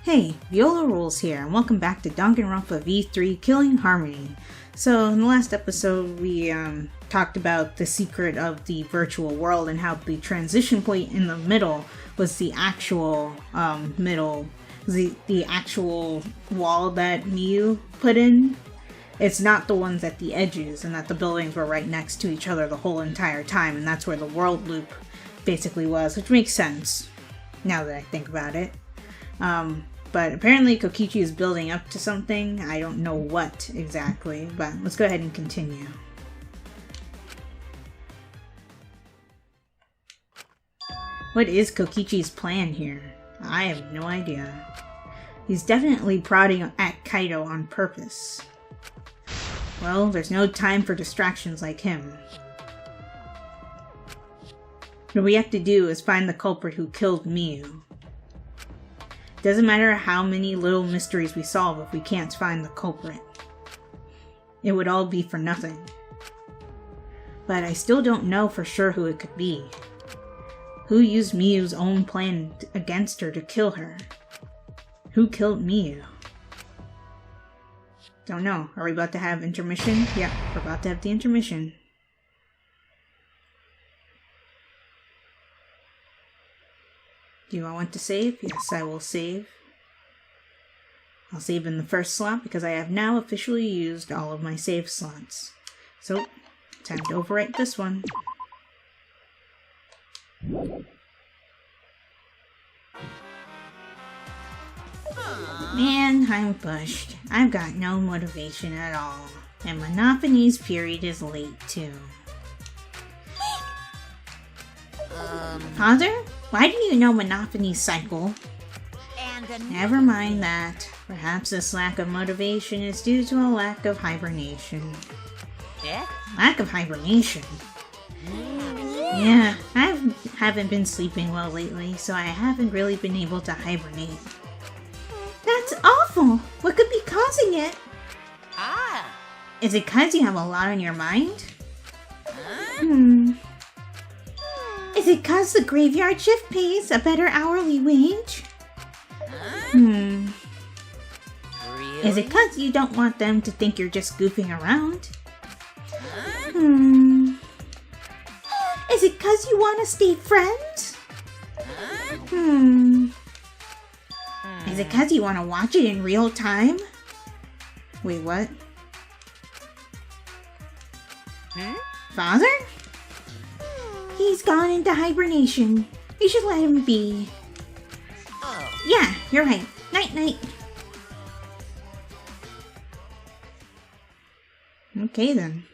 Hey, Viola Rules here, and welcome back to Danganronpa V3 Killing Harmony. So, in the last episode, we talked about the secret of the virtual world and how the transition point in the middle was the actual the actual wall that Miyu put in. It's not the ones at the edges, and that the buildings were right next to each other the whole entire time, and that's where the world loop basically was, which makes sense now that I think about it. But apparently Kokichi is building up to something. I don't know what exactly, but let's go ahead and continue. What is Kokichi's plan here? I have no idea. He's definitely prodding at Kaito on purpose. Well, there's no time for distractions like him. What we have to do is find the culprit who killed Miyu. Doesn't matter how many little mysteries we solve if we can't find the culprit. It would all be for nothing. But I still don't know for sure who it could be. Who used Miyu's own plan against her to kill her? Who killed Miyu? Don't know. Are we about to have intermission? Yep, we're about to have the intermission. Do I want to save? Yes, I will save. I'll save in the first slot because I have now officially used all of my save slots. So, time to overwrite this one. Man, I'm pushed. I've got no motivation at all. And Monophanie's period is late, too. Father? Why do you know Monophanie's cycle? Never mind that. Perhaps this lack of motivation is due to a lack of hibernation. Yeah? Lack of hibernation? Yeah, I haven't been sleeping well lately, so I haven't really been able to hibernate. That's awful! What could be causing it? Is it 'cause you have a lot on your mind? Is it 'cause the graveyard shift pays a better hourly wage? Really? Is it 'cause you don't want them to think you're just goofing around? Is it 'cause you want to stay friends? Is it 'cause you want to watch it in real time? Wait, what? Father? He's gone into hibernation. You should let him be. Oh. Yeah, you're right. Night-night. Okay, then.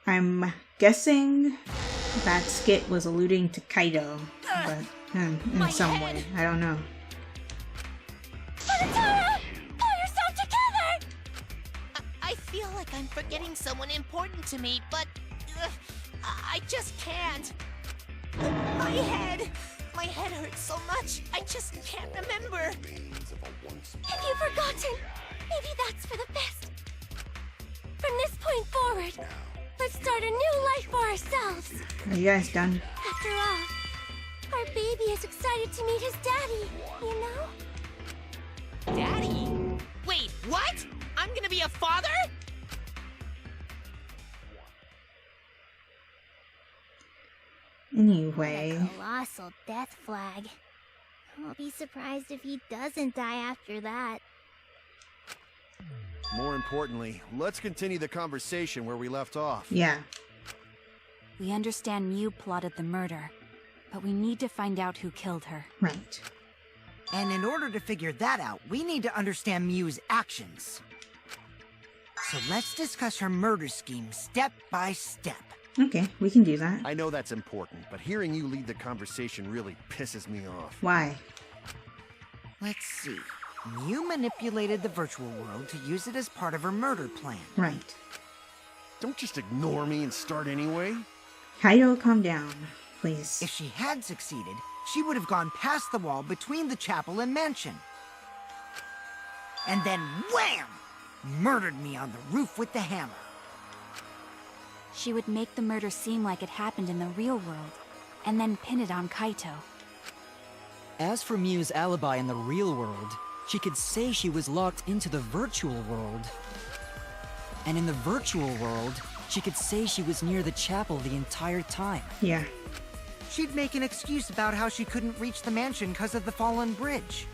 I'm guessing that skit was alluding to Kaito, but in some way. I don't know. You're so together! I feel like I'm forgetting someone important to me, but I just can't. My head hurts so much, I just can't remember. Have you forgotten? Maybe that's for the best. From this point forward, let's start a new life for ourselves. Are you guys done? After all, our baby is excited to meet his daddy, you know? Daddy? Wait, what? I'm gonna be a father? Anyway. A colossal death flag. I'll be surprised if he doesn't die after that. More importantly, let's continue the conversation where we left off. Yeah. We understand Miyu plotted the murder, but we need to find out who killed her. Right. And in order to figure that out, we need to understand Miyu's actions. So let's discuss her murder scheme step by step. Okay, we can do that. I know that's important, but hearing you lead the conversation really pisses me off. Why? Let's see. Miyu manipulated the virtual world to use it as part of her murder plan. Right. Don't just ignore me and start anyway. Kaito, calm down, please. If she had succeeded, she would have gone past the wall between the chapel and mansion. And then wham! Murdered me on the roof with the hammer. She would make the murder seem like it happened in the real world, and then pin it on Kaito. As for Miu's alibi in the real world, she could say she was locked into the virtual world. And in the virtual world, she could say she was near the chapel the entire time. Yeah. She'd make an excuse about how she couldn't reach the mansion because of the fallen bridge.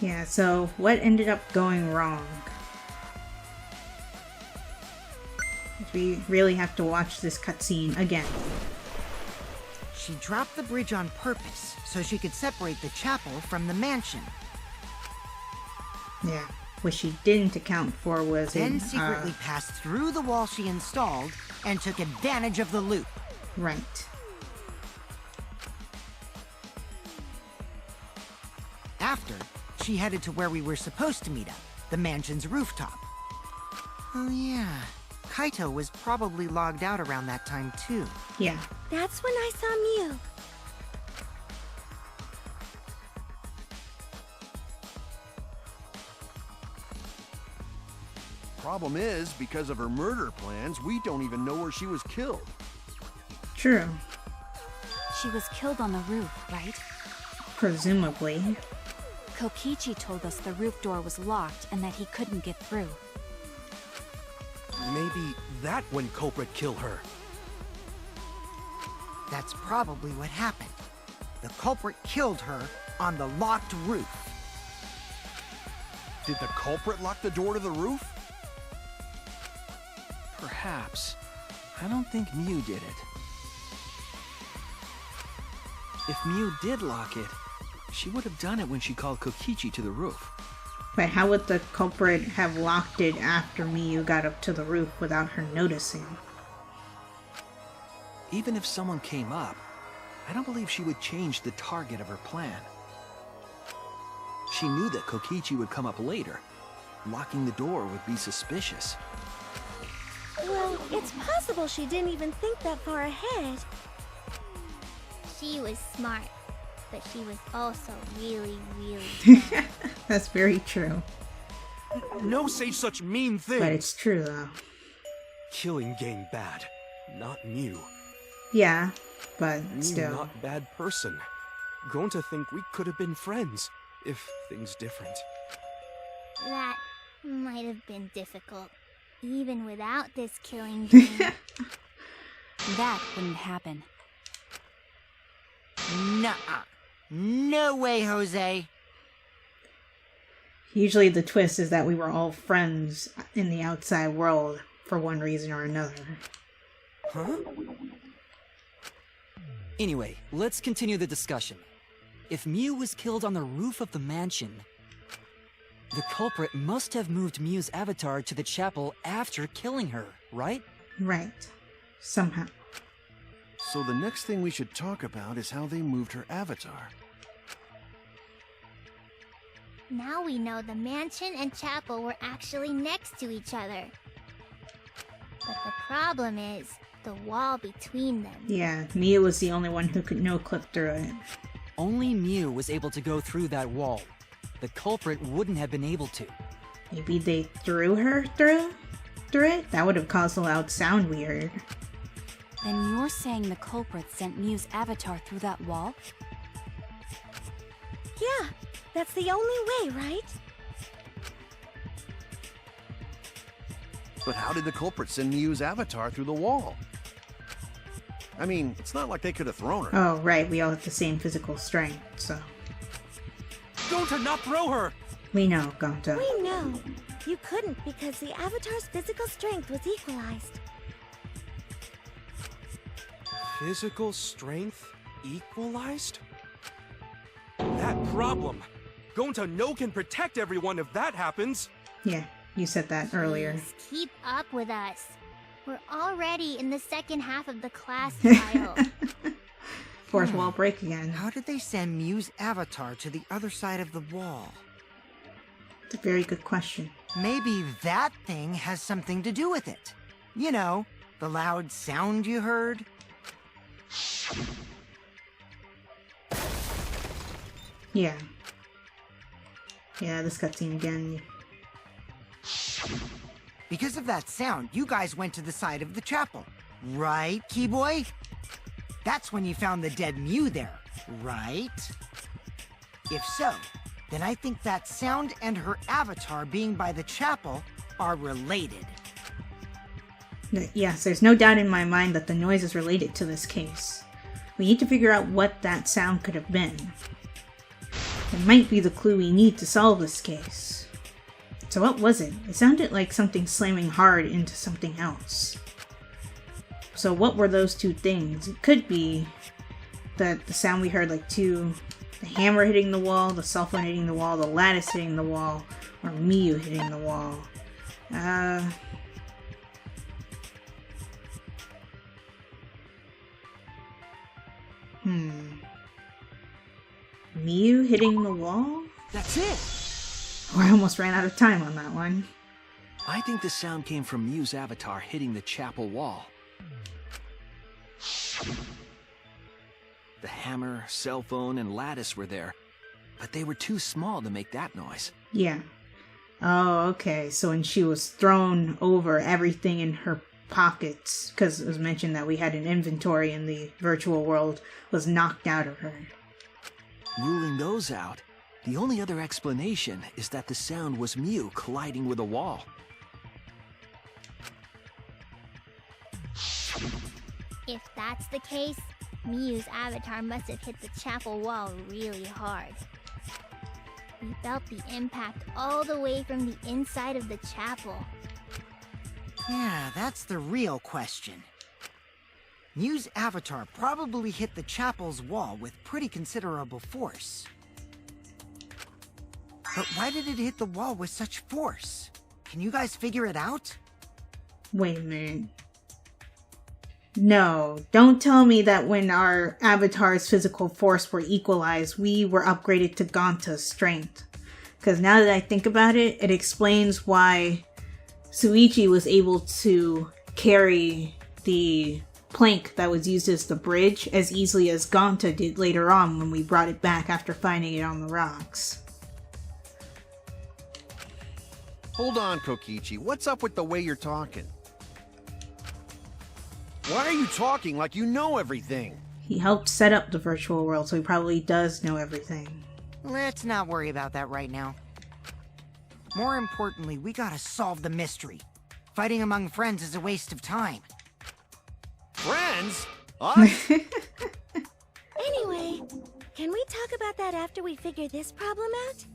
Yeah, so what ended up going wrong? We really have to watch this cutscene again. She dropped the bridge on purpose so she could separate the chapel from the mansion. Yeah. What she didn't account for was Then secretly passed through the wall she installed and took advantage of the loop. Right. After, she headed to where we were supposed to meet up, the mansion's rooftop. Oh yeah, Kaito was probably logged out around that time too. Yeah. That's when I saw Miu. Problem is, because of her murder plans, we don't even know where she was killed. True. She was killed on the roof, right? Presumably. Kokichi told us the roof door was locked and that he couldn't get through. Maybe that when culprit killed her. That's probably what happened. The culprit killed her on the locked roof. Did the culprit lock the door to the roof? Perhaps. I don't think Miu did it. If Miu did lock it, she would have done it when she called Kokichi to the roof. But how would the culprit have locked it after Miu got up to the roof without her noticing? Even if someone came up, I don't believe she would change the target of her plan. She knew that Kokichi would come up later. Locking the door would be suspicious. Well, it's possible she didn't even think that far ahead. She was smart, but she was also really, really dumb. That's very true. No say such mean things! But it's true, though. Killing game bad, not Miu. Yeah, but Miu still. not bad person. Going to think we could have been friends, if things different. That might have been difficult, even without this killing game. That wouldn't happen. Nuh-uh. No way, Jose. Usually the twist is that we were all friends in the outside world for one reason or another. Huh? Anyway, let's continue the discussion. If Miu was killed on the roof of the mansion, the culprit must have moved Miu's avatar to the chapel after killing her, right? Right. Somehow. So the next thing we should talk about is how they moved her avatar. Now we know the mansion and chapel were actually next to each other. But the problem is the wall between them. Yeah, Mia was the only one who could no-clip through it. Only Miu was able to go through that wall. The culprit wouldn't have been able to. Maybe they threw her through it? That would have caused a loud sound we heard. Then you're saying the culprit sent Miu's avatar through that wall? Yeah, that's the only way, right? But how did the culprit send Miu's avatar through the wall? I mean, it's not like they could have thrown her. Oh, right, we all have the same physical strength, so... Gonta, not throw her! We know, Gonta. We know. You couldn't because the avatar's physical strength was equalized. Physical strength equalized? That problem! Gonta no can protect everyone if that happens! Yeah, you said that earlier. Please keep up with us. We're already in the second half of the class trial. Fourth wall break again. How did they send Miu's avatar to the other side of the wall? It's a very good question. Maybe that thing has something to do with it. You know, the loud sound you heard? Yeah. Yeah, this cutscene again. Because of that sound, you guys went to the side of the chapel. Right, Keyboy? That's when you found the dead Mew there, right? If so, then I think that sound and her avatar being by the chapel are related. Yes, there's no doubt in my mind that the noise is related to this case. We need to figure out what that sound could have been. It might be the clue we need to solve this case. So what was it? It sounded like something slamming hard into something else. So what were those two things? It could be the sound we heard, like the hammer hitting the wall, the cell phone hitting the wall, the lattice hitting the wall, or Miyu hitting the wall. Miyu hitting the wall? That's it! Oh, I almost ran out of time on that one. I think the sound came from Mew's avatar hitting the chapel wall. The hammer, cell phone, and lattice were there, but they were too small to make that noise. Yeah. Oh, okay. So when she was thrown over, everything in her pockets, because it was mentioned that we had an inventory in the virtual world, was knocked out of her. Ruling those out, the only other explanation is that the sound was Mew colliding with a wall. If that's the case, Miyu's avatar must have hit the chapel wall really hard. We felt the impact all the way from the inside of the chapel. Yeah, that's the real question. Mew's avatar probably hit the chapel's wall with pretty considerable force. But why did it hit the wall with such force? Can you guys figure it out? Wait a minute. No, don't tell me that when our avatar's physical force were equalized, we were upgraded to Ganta's strength. Because now that I think about it, it explains why Suichi was able to carry the plank that was used as the bridge as easily as Ganta did later on when we brought it back after finding it on the rocks. Hold on, Kokichi. What's up with the way you're talking? Why are you talking like you know everything? He helped set up the virtual world, so he probably does know everything. Let's not worry about that right now. More importantly, we gotta solve the mystery. Fighting among friends is a waste of time. Friends? Us? Anyway, can we talk about that after we figure this problem out?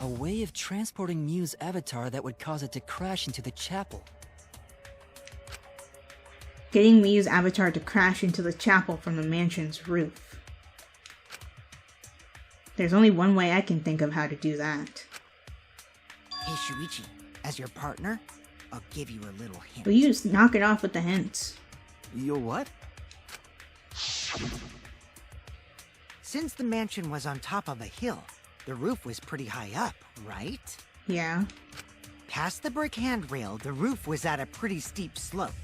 A way of transporting Mew's avatar that would cause it to crash into the chapel. Getting Miyu's avatar to crash into the chapel from the mansion's roof. There's only one way I can think of how to do that. Hey Shuichi, as your partner, I'll give you a little hint. Will you just knock it off with the hints? You'll what? Since the mansion was on top of a hill, the roof was pretty high up, right? Yeah. Past the brick handrail, the roof was at a pretty steep slope.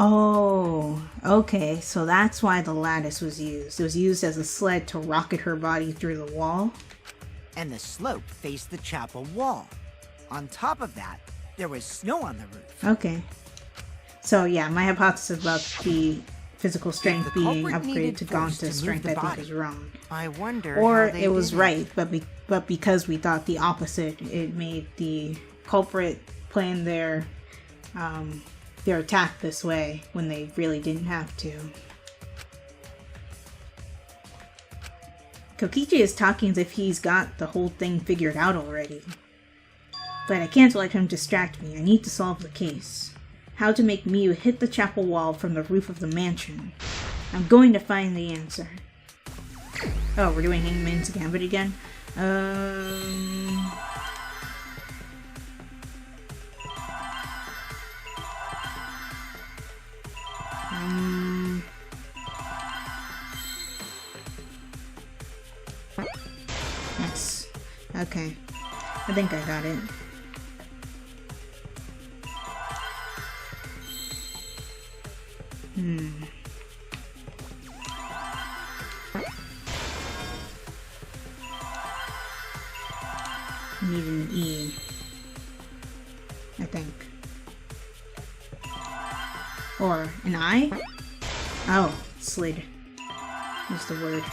Oh, okay, so that's why the lattice was used. It was used as a sled to rocket her body through the wall. And the slope faced the chapel wall. On top of that, there was snow on the roof. Okay. So yeah, my hypothesis about the physical strength being upgraded to Ganta's strength I think is wrong. I wonder Or how they it was did right, but because we thought the opposite, it made the culprit plan their attack this way when they really didn't have to. Kokichi is talking as if he's got the whole thing figured out already. But I can't let him distract me. I need to solve the case. How to make Miyu hit the chapel wall from the roof of the mansion. I'm going to find the answer. Oh, we're doing Hangman's Gambit again? Yes. Okay. I think I got it. Need an E. I think. Or an eye? Oh, slid. Is the word.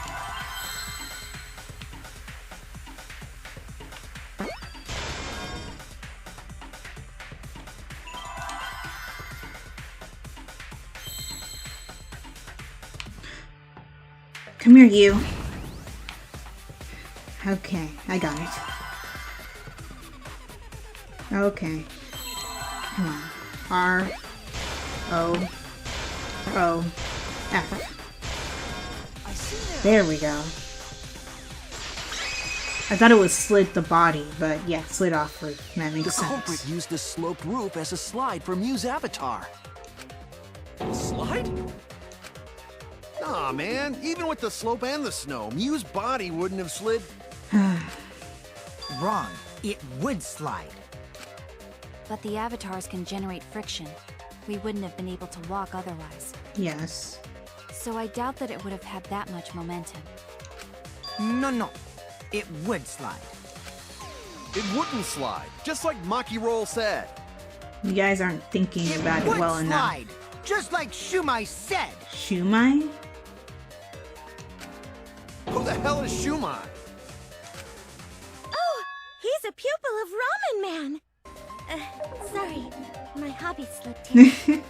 Come here, you. Okay, I got it. Okay. Come on. R O O F. There we go. I thought it was slid the body, but yeah, slid off roof. That makes sense. The culprit used the sloped roof as a slide for Mew's avatar. Slide? Aw, man. Even with the slope and the snow, Mew's body wouldn't have slid. Wrong. It would slide. But the avatars can generate friction. We wouldn't have been able to walk otherwise. Yes. So I doubt that it would have had that much momentum. No. It would slide. It wouldn't slide, just like Maki Roll said. You guys aren't thinking about it would well slide, enough. just like Shumai said. Shumai? Who the hell is Shumai? Oh, he's a pupil of Ramen Man. Sorry, my hobby slipped in.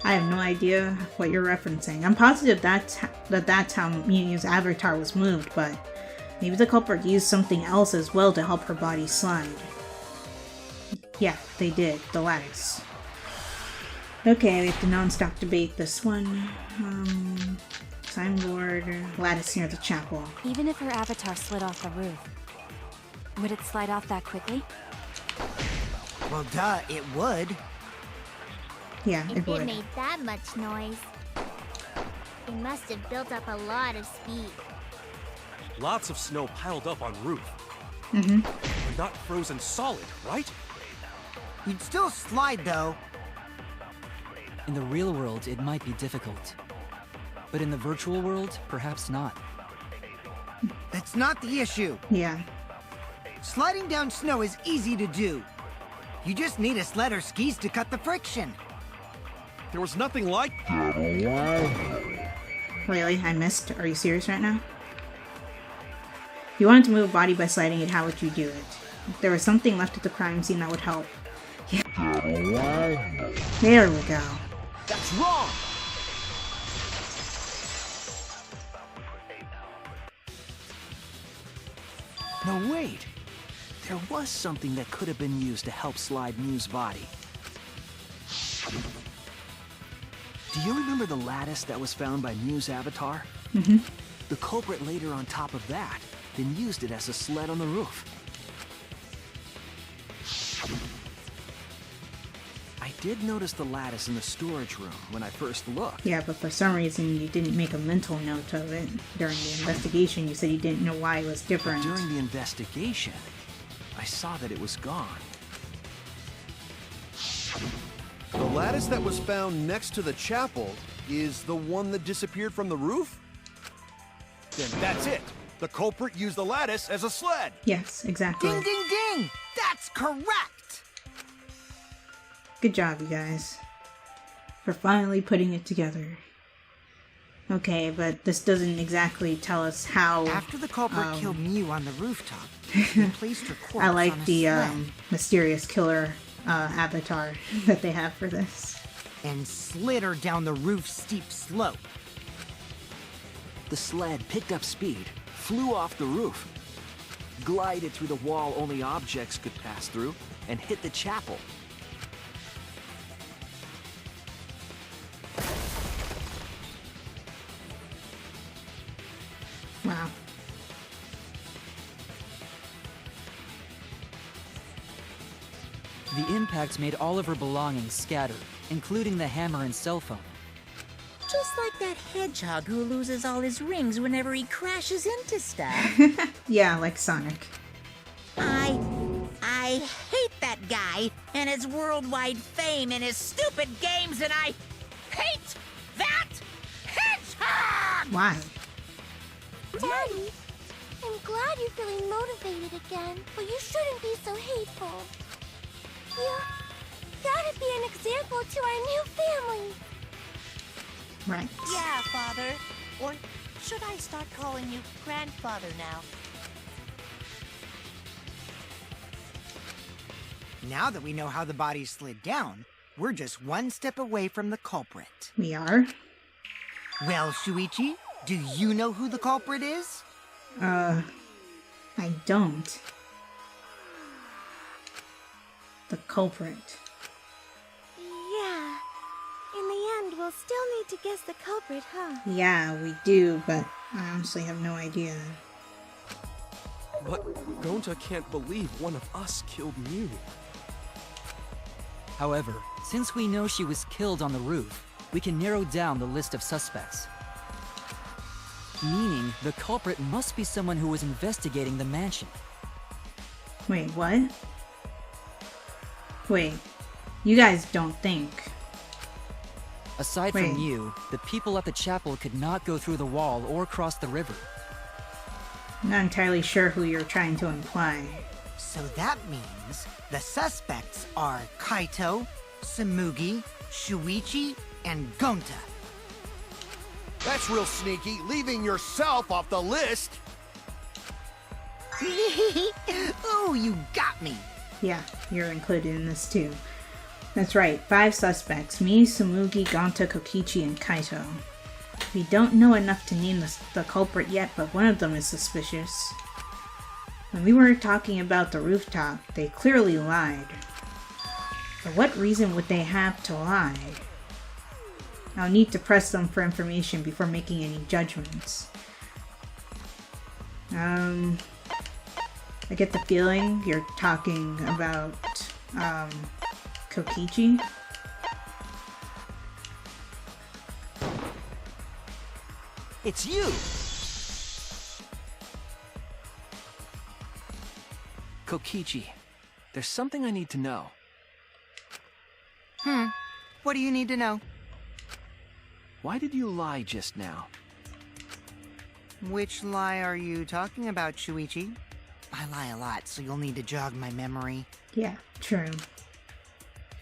I have no idea what you're referencing. I'm positive that's how Mew's avatar was moved, but maybe the culprit used something else as well to help her body slide. Yeah, they did. The lattice. Okay, we have to non-stop debate this one. Signboard, lattice near the chapel. Even if her avatar slid off the roof, would it slide off that quickly? Well, duh, it would. Yeah, If it would. it made that much noise, it must have built up a lot of speed. Lots of snow piled up on roof. Mm-hmm. But not frozen solid, right? You'd still slide, though. In the real world, it might be difficult. But in the virtual world, perhaps not. That's not the issue. Yeah. Sliding down snow is easy to do. You just need a sled or skis to cut the friction. There was nothing like that. Really? I missed? Are you serious right now? If you wanted to move a body by sliding it, how would you do it? If there was something left at the crime scene that would help. Yeah. There we go. That's wrong! No, wait. There was something that could have been used to help slide Mew's body. Do you remember the lattice that was found by Mew's avatar? Mm-hmm. The culprit laid her on top of that, then used it as a sled on the roof. I did notice the lattice in the storage room when I first looked. Yeah, but for some reason you didn't make a mental note of it. During the investigation, you said you didn't know why it was different. During the investigation, I saw that it was gone. The lattice that was found next to the chapel is the one that disappeared from the roof? Then that's it. The culprit used the lattice as a sled. Yes, exactly. Ding, ding, ding! That's correct! Good job, you guys. For finally putting it together. Okay, but this doesn't exactly tell us how... After the culprit killed Mew on the rooftop, they placed her corpse I like on a the sled mysterious killer avatar that they have for this. and slid her down the roof's steep slope. The sled picked up speed, flew off the roof, glided through the wall only objects could pass through, and hit the chapel. Wow. The impact made all of her belongings scatter, including the hammer and cell phone. Just like that hedgehog who loses all his rings whenever he crashes into stuff. Yeah, like Sonic. I hate that guy and his worldwide fame and his stupid games, and I hate that hedgehog! Why? Daddy, I'm glad you're feeling motivated again, but you shouldn't be so hateful. You gotta be an example to our new family. Right. Yeah, Father. Or should I start calling you Grandfather now? Now that we know how the body slid down, we're just one step away from the culprit. We are? Well, Shuichi, do you know who the culprit is? I don't. The culprit. Yeah. In the end, we'll still need to guess the culprit, huh? Yeah, we do, but I honestly have no idea. But Gonta can't believe one of us killed Mew. However, since we know she was killed on the roof, we can narrow down the list of suspects. Meaning, the culprit must be someone who was investigating the mansion. Wait, what? Wait, you guys don't think. Aside from you, the people at the chapel could not go through the wall or cross the river. I'm not entirely sure who you're trying to imply. So that means the suspects are Kaito, Samugi, Shuichi, and Gonta. That's real sneaky, leaving yourself off the list. Oh, you got me. Yeah, you're included in this too. That's right, 5 suspects. Me, Samugi, Gonta, Kokichi, and Kaito. We don't know enough to name the culprit yet, but one of them is suspicious. When we were talking about the rooftop, they clearly lied. For what reason would they have to lie? I'll need to press them for information before making any judgments. I get the feeling you're talking about, Kokichi? It's you! Kokichi, there's something I need to know. What do you need to know? Why did you lie just now? Which lie are you talking about, Shuichi? I lie a lot, so you'll need to jog my memory. Yeah, true.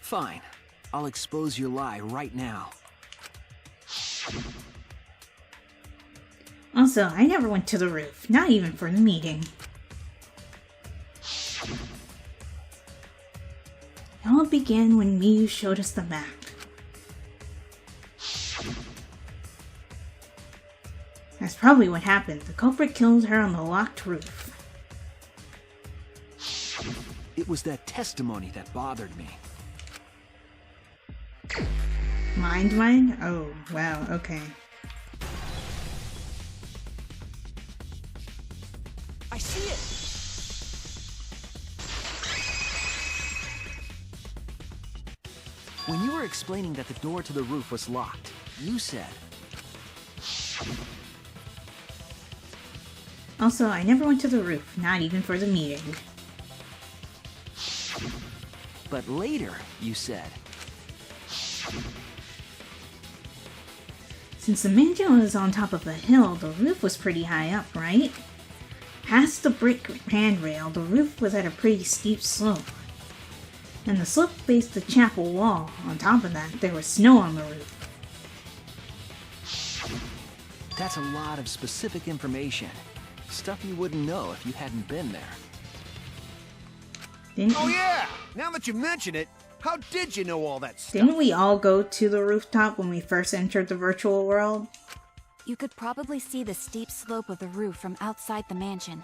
Fine. I'll expose your lie right now. Also, I never went to the roof, not even for the meeting. It all began when Miyu showed us the map. That's probably what happened. The culprit killed her on the locked roof. It was that testimony that bothered me. Mind? Oh, wow, okay. I see it! When you were explaining that the door to the roof was locked, you said... Also, I never went to the roof, not even for the meeting. But later, you said... Since the mansion was on top of a hill, the roof was pretty high up, right? Past the brick handrail, the roof was at a pretty steep slope. And the slope faced the chapel wall. On top of that, there was snow on the roof. That's a lot of specific information. Stuff you wouldn't know if you hadn't been there. Oh yeah! Now that you mention it, how did you know all that stuff? Didn't we all go to the rooftop when we first entered the virtual world? You could probably see the steep slope of the roof from outside the mansion.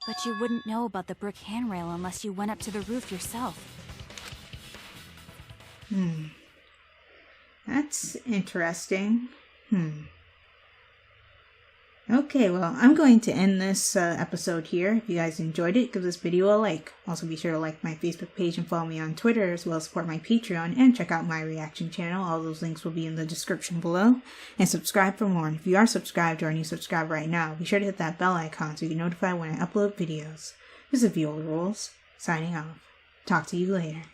But you wouldn't know about the brick handrail unless you went up to the roof yourself. That's interesting. Okay, well, I'm going to end this episode here. If you guys enjoyed it, give this video a like. Also, be sure to like my Facebook page and follow me on Twitter, as well as support my Patreon, and check out my reaction channel. All those links will be in the description below. And subscribe for more. And if you are subscribed or a new subscriber right now, be sure to hit that bell icon so you get notified when I upload videos. This is Viola Rules, signing off. Talk to you later.